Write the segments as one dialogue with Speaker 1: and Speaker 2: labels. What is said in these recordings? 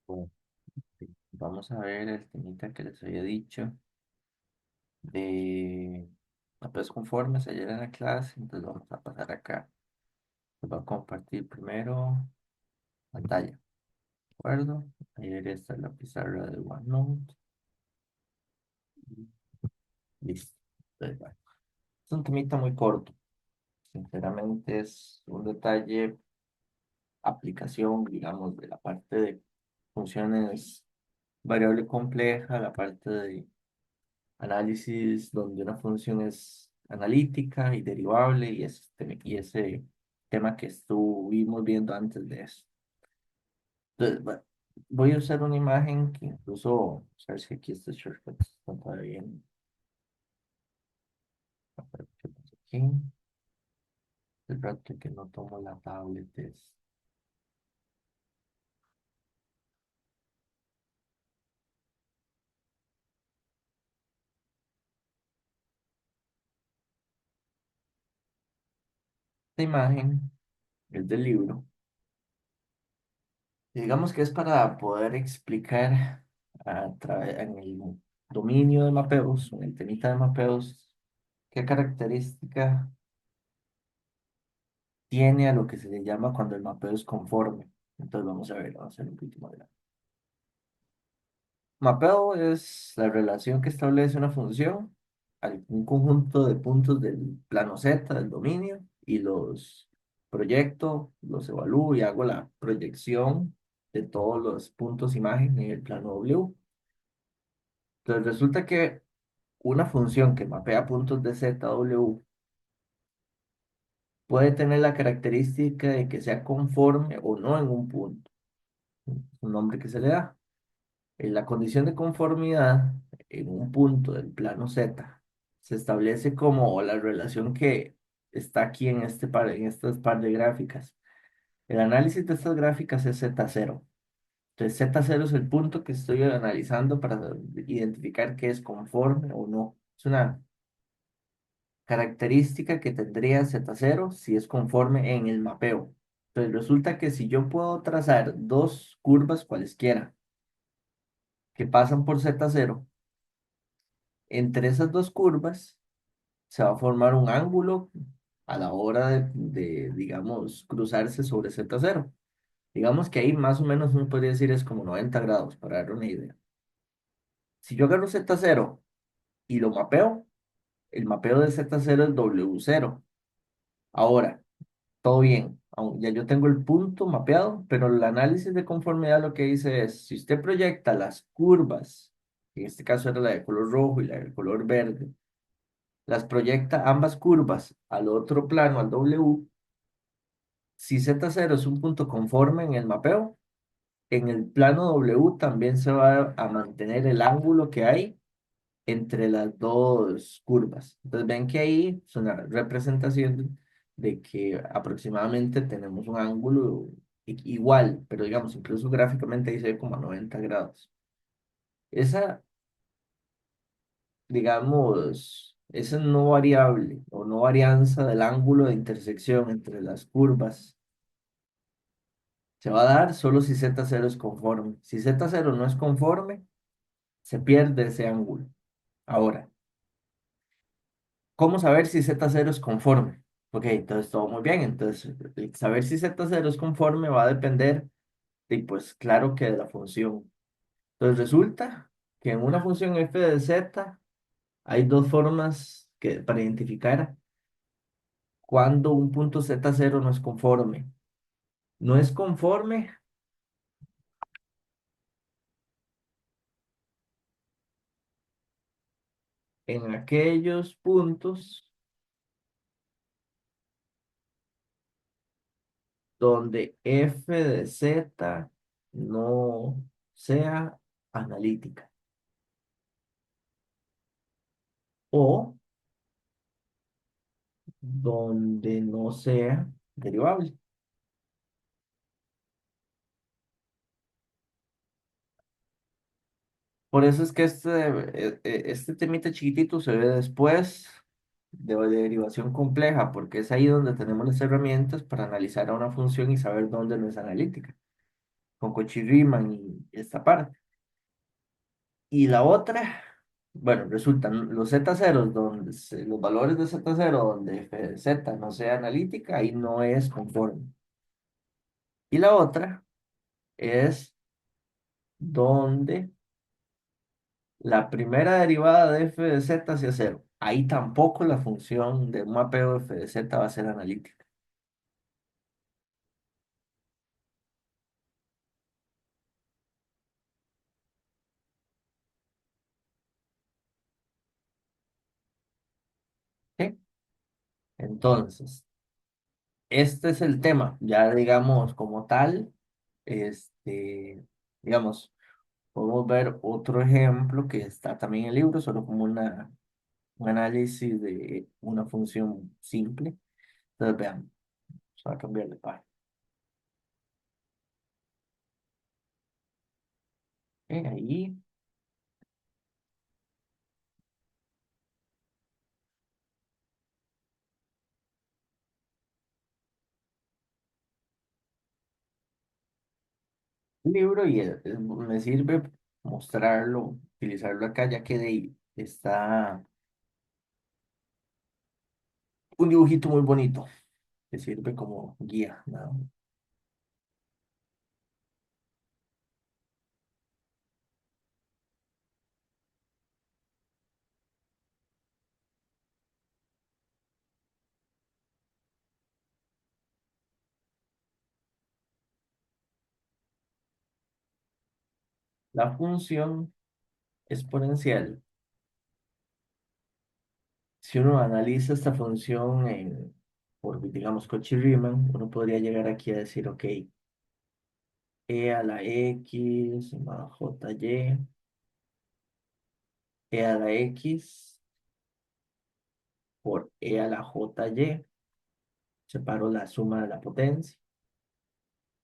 Speaker 1: Bueno, sí, vamos a ver el temita que les había dicho de mapeos conformes ayer en la clase. Entonces vamos a pasar acá. Les voy a compartir primero pantalla, ¿de acuerdo? Ayer está la pizarra de OneNote. Listo. Entonces, bueno, es un temita muy corto. Sinceramente es un detalle, aplicación, digamos, de la parte de funciones variable compleja, la parte de análisis donde una función es analítica y derivable y ese tema que estuvimos viendo antes de eso. Entonces, bueno, voy a usar una imagen que incluso, a ver si aquí este shortcut está todavía bien. A ver, ¿qué pasa aquí? El rato que no tomo la tablet es esta imagen, es del libro. Y digamos que es para poder explicar en el dominio de mapeos, en el temita de mapeos, qué característica tiene a lo que se le llama cuando el mapeo es conforme. Entonces vamos a ver, vamos a hacer un poquito más grande. Mapeo es la relación que establece una función a un conjunto de puntos del plano Z, del dominio, y los proyecto, los evalúo y hago la proyección de todos los puntos imagen en el plano W. Entonces resulta que una función que mapea puntos de Z a W puede tener la característica de que sea conforme o no en un punto, un nombre que se le da. En la condición de conformidad, en un punto del plano Z, se establece como la relación que está aquí en estas par de gráficas. El análisis de estas gráficas es Z0. Entonces, Z0 es el punto que estoy analizando para identificar que es conforme o no. Es una característica que tendría Z0 si es conforme en el mapeo. Entonces, resulta que si yo puedo trazar dos curvas cualesquiera que pasan por Z0, entre esas dos curvas se va a formar un ángulo a la hora digamos, cruzarse sobre Z0. Digamos que ahí más o menos uno podría decir es como 90 grados, para dar una idea. Si yo agarro Z0 y lo mapeo, el mapeo de Z0 es W0. Ahora, todo bien, ya yo tengo el punto mapeado, pero el análisis de conformidad lo que dice es, si usted proyecta las curvas, en este caso era la de color rojo y la de color verde, las proyecta ambas curvas al otro plano, al W. Si Z0 es un punto conforme en el mapeo, en el plano W también se va a mantener el ángulo que hay entre las dos curvas. Entonces ven que ahí es una representación de que aproximadamente tenemos un ángulo igual, pero digamos, incluso gráficamente ahí se ve como a 90 grados. Esa, digamos, esa no variable o no varianza del ángulo de intersección entre las curvas se va a dar solo si Z0 es conforme. Si Z0 no es conforme, se pierde ese ángulo. Ahora, ¿cómo saber si Z0 es conforme? Ok, entonces todo muy bien. Entonces, el saber si Z0 es conforme va a depender de, pues claro que de la función. Entonces resulta que en una función f de z hay dos formas para identificar cuando un punto Z0 no es conforme. No es conforme en aquellos puntos donde f de z no sea analítica o donde no sea derivable. Por eso es que este temita chiquitito se ve después de derivación compleja, porque es ahí donde tenemos las herramientas para analizar a una función y saber dónde no es analítica. con Cochiriman y esta parte. Y la otra, bueno, resultan los Z0 donde los valores de Z0 donde f de z no sea analítica, ahí no es conforme. Y la otra es donde la primera derivada de f de z sea cero. Ahí tampoco la función de un mapeo de f de z va a ser analítica. ¿Ok? Entonces, este es el tema. Ya digamos, como tal, digamos, podemos ver otro ejemplo que está también en el libro, solo como un análisis de una función simple. Entonces, veamos, vamos a cambiar de página. Ok, ahí, el libro y me sirve mostrarlo, utilizarlo acá, ya que de ahí está un dibujito muy bonito que sirve como guía, ¿no? La función exponencial, si uno analiza esta función por, digamos, Cauchy-Riemann, uno podría llegar aquí a decir, ok, e a la x más jy, e a la x por e a la jy, separo la suma de la potencia.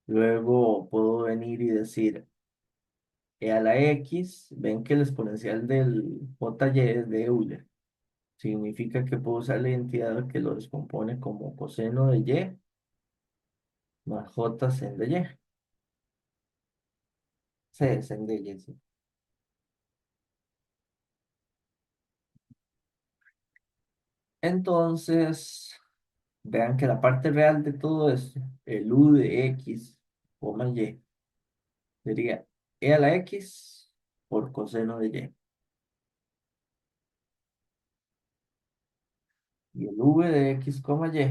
Speaker 1: Luego puedo venir y decir e a la x, ven que el exponencial del jy es de Euler. Significa que puedo usar la identidad que lo descompone como coseno de y más j sen de y. C, sen de y, sí. Entonces, vean que la parte real de todo esto, el u de x, coma y, sería e a la x por coseno de y. Y el v de x, coma y,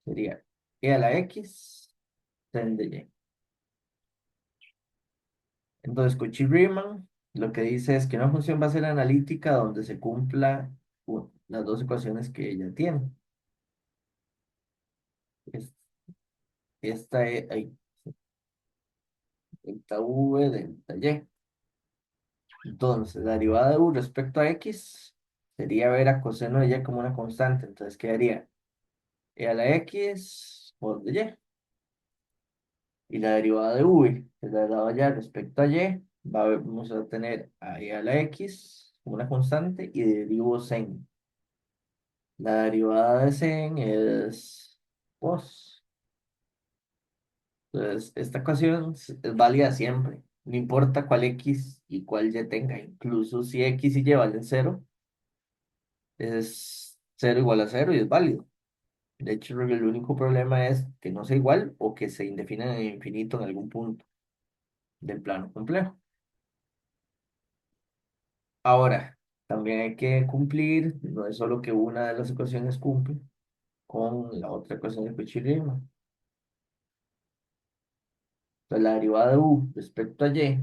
Speaker 1: sería e a la x sen de y. Entonces, Cauchy-Riemann lo que dice es que una función va a ser analítica donde se cumpla las dos ecuaciones que ella tiene. Es- Esta es ahí, delta v, delta y. Entonces, la derivada de u respecto a x sería ver a coseno de y como una constante. Entonces, quedaría e a la x por de y. Y la derivada de v, que es la de allá respecto a y, vamos a tener a e a la x como una constante y derivo sen. La derivada de sen es cos. Entonces, esta ecuación es válida siempre. No importa cuál x y cuál y tenga. Incluso si x y y valen cero, es cero igual a cero y es válido. De hecho, el único problema es que no sea igual o que se indefina en el infinito en algún punto del plano complejo. Ahora, también hay que cumplir, no es solo que una de las ecuaciones cumple con la otra ecuación de Cauchy-Riemann. Entonces, la derivada de u respecto a y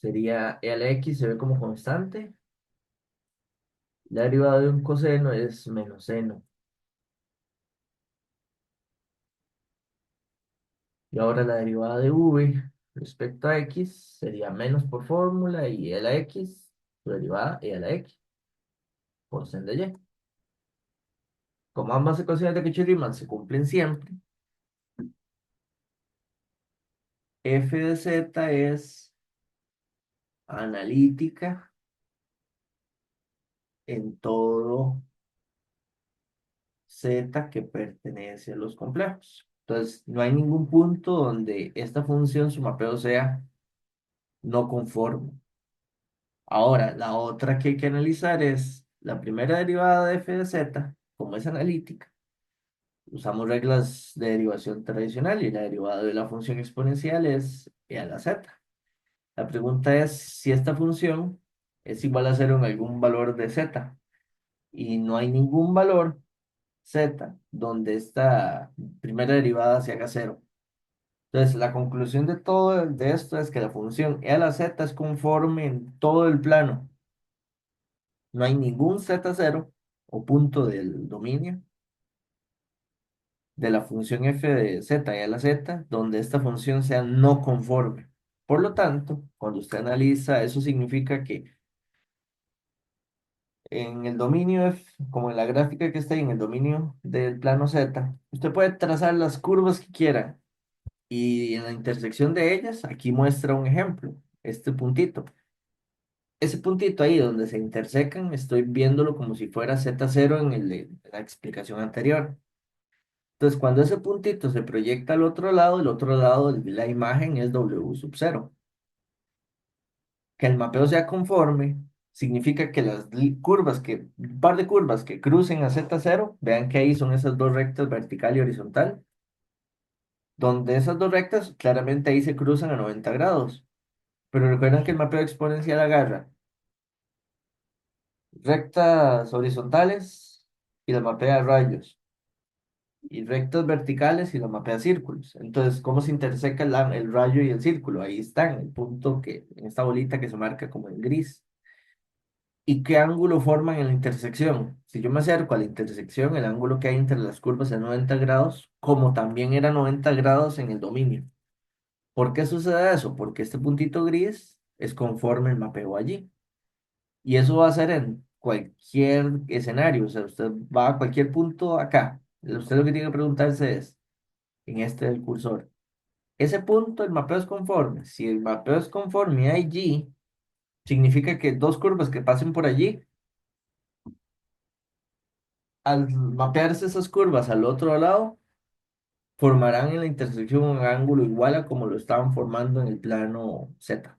Speaker 1: sería e a la x, se ve como constante. La derivada de un coseno es menos seno. Y ahora la derivada de v respecto a x sería menos por fórmula y e a la x, su derivada e a la x por sen de y. Como ambas ecuaciones de Cauchy-Riemann se cumplen siempre, f de z es analítica en todo z que pertenece a los complejos. Entonces, no hay ningún punto donde esta función, su mapeo sea no conforme. Ahora, la otra que hay que analizar es la primera derivada de f de z, como es analítica. Usamos reglas de derivación tradicional y la derivada de la función exponencial es e a la z. La pregunta es si esta función es igual a cero en algún valor de z y no hay ningún valor z donde esta primera derivada se haga cero. Entonces, la conclusión de todo de esto es que la función e a la z es conforme en todo el plano. No hay ningún z0 o punto del dominio de la función f de z y a la z donde esta función sea no conforme. Por lo tanto, cuando usted analiza, eso significa que en el dominio f, como en la gráfica que está ahí en el dominio del plano z, usted puede trazar las curvas que quiera y en la intersección de ellas, aquí muestra un ejemplo, este puntito. Ese puntito ahí donde se intersecan, estoy viéndolo como si fuera z0 en la explicación anterior. Entonces, cuando ese puntito se proyecta al otro lado, el otro lado de la imagen es W sub cero. Que el mapeo sea conforme significa que las curvas, un par de curvas que crucen a Z0, vean que ahí son esas dos rectas vertical y horizontal, donde esas dos rectas claramente ahí se cruzan a 90 grados. Pero recuerden que el mapeo exponencial agarra rectas horizontales y las mapea a rayos, y rectas verticales y las mapea a círculos. Entonces, ¿cómo se interseca el rayo y el círculo? Ahí están, el punto que, en esta bolita que se marca como en gris. ¿Y qué ángulo forman en la intersección? Si yo me acerco a la intersección, el ángulo que hay entre las curvas es 90 grados, como también era 90 grados en el dominio. ¿Por qué sucede eso? Porque este puntito gris es conforme el mapeo allí. Y eso va a ser en cualquier escenario. O sea, usted va a cualquier punto acá. Usted lo que tiene que preguntarse es, en este del cursor, ¿ese punto el mapeo es conforme? Si el mapeo es conforme allí, significa que dos curvas que pasen por allí al mapearse esas curvas al otro lado, formarán en la intersección un ángulo igual a como lo estaban formando en el plano Z.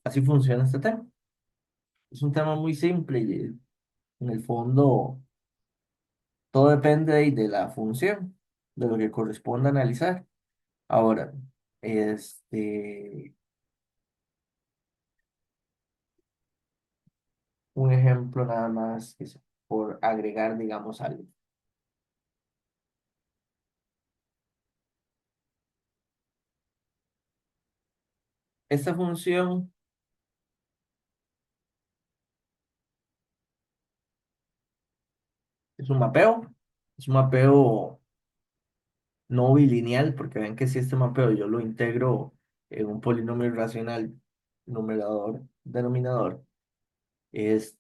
Speaker 1: Así funciona este tema. Es un tema muy simple y en el fondo todo depende de la función, de lo que corresponda analizar. Ahora, este, un ejemplo nada más por agregar, digamos, algo. Esta función es un mapeo, es un mapeo no bilineal, porque ven que si este mapeo yo lo integro en un polinomio irracional, numerador, denominador,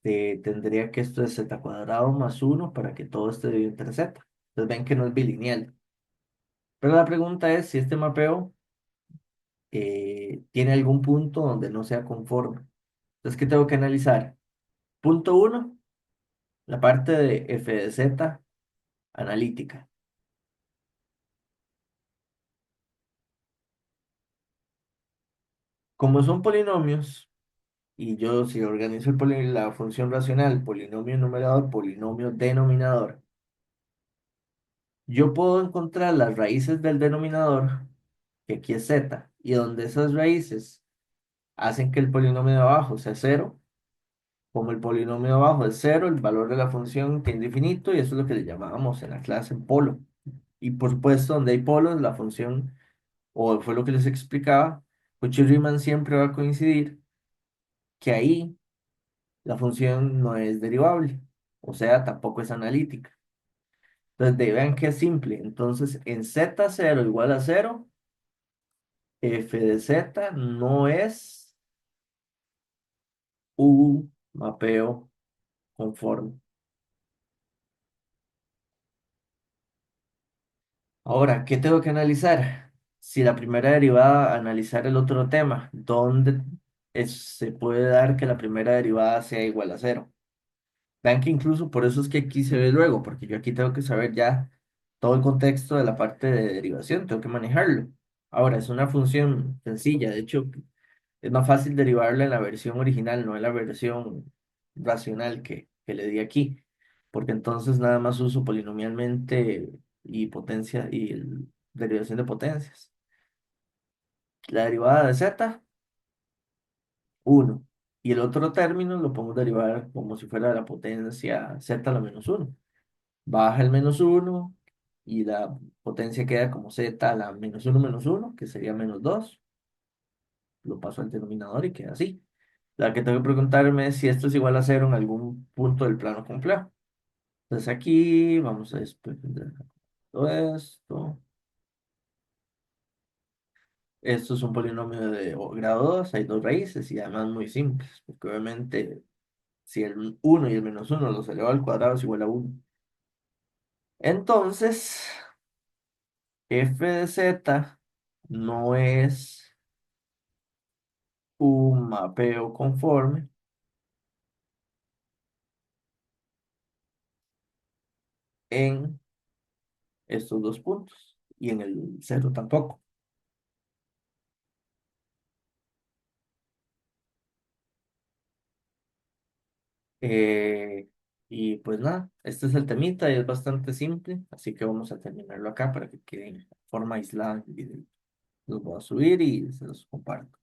Speaker 1: tendría que esto es z cuadrado más uno para que todo esté dividido entre z. Entonces ven que no es bilineal. Pero la pregunta es si este mapeo tiene algún punto donde no sea conforme. Entonces, ¿qué tengo que analizar? Punto uno, la parte de f de z analítica. Como son polinomios, y yo, si organizo la función racional, polinomio numerador, polinomio denominador, yo puedo encontrar las raíces del denominador, que aquí es z, y donde esas raíces hacen que el polinomio de abajo sea cero, como el polinomio de abajo es cero, el valor de la función tiende a infinito, y eso es lo que le llamábamos en la clase polo. Y por supuesto, donde hay polos, la función, o fue lo que les explicaba, Cauchy-Riemann siempre va a coincidir que ahí la función no es derivable, o sea, tampoco es analítica. Entonces, vean que es simple. Entonces, en z0 igual a cero, f de z no es un mapeo conforme. Ahora, ¿qué tengo que analizar? Si la primera derivada, analizar el otro tema, ¿dónde se puede dar que la primera derivada sea igual a cero? Vean que incluso por eso es que aquí se ve luego, porque yo aquí tengo que saber ya todo el contexto de la parte de derivación, tengo que manejarlo. Ahora, es una función sencilla, de hecho, es más fácil derivarla en la versión original, no en la versión racional que le di aquí, porque entonces nada más uso polinomialmente y potencia y derivación de potencias. La derivada de z, 1. Y el otro término lo podemos derivar como si fuera la potencia z a la menos uno. Baja el menos uno y la potencia queda como z a la menos uno que sería -2. Lo paso al denominador y queda así. La que tengo que preguntarme es si esto es igual a cero en algún punto del plano complejo. Entonces aquí vamos a desprender todo esto. Esto es un polinomio de grado 2, hay dos raíces y además muy simples, porque obviamente si el uno y el menos uno los elevado al cuadrado es igual a uno. Entonces, f de z no es un mapeo conforme en estos dos puntos y en el cero tampoco. Eh, y pues nada, este es el temita y es bastante simple, así que vamos a terminarlo acá para que quede en forma aislada el video. Los voy a subir y se los comparto.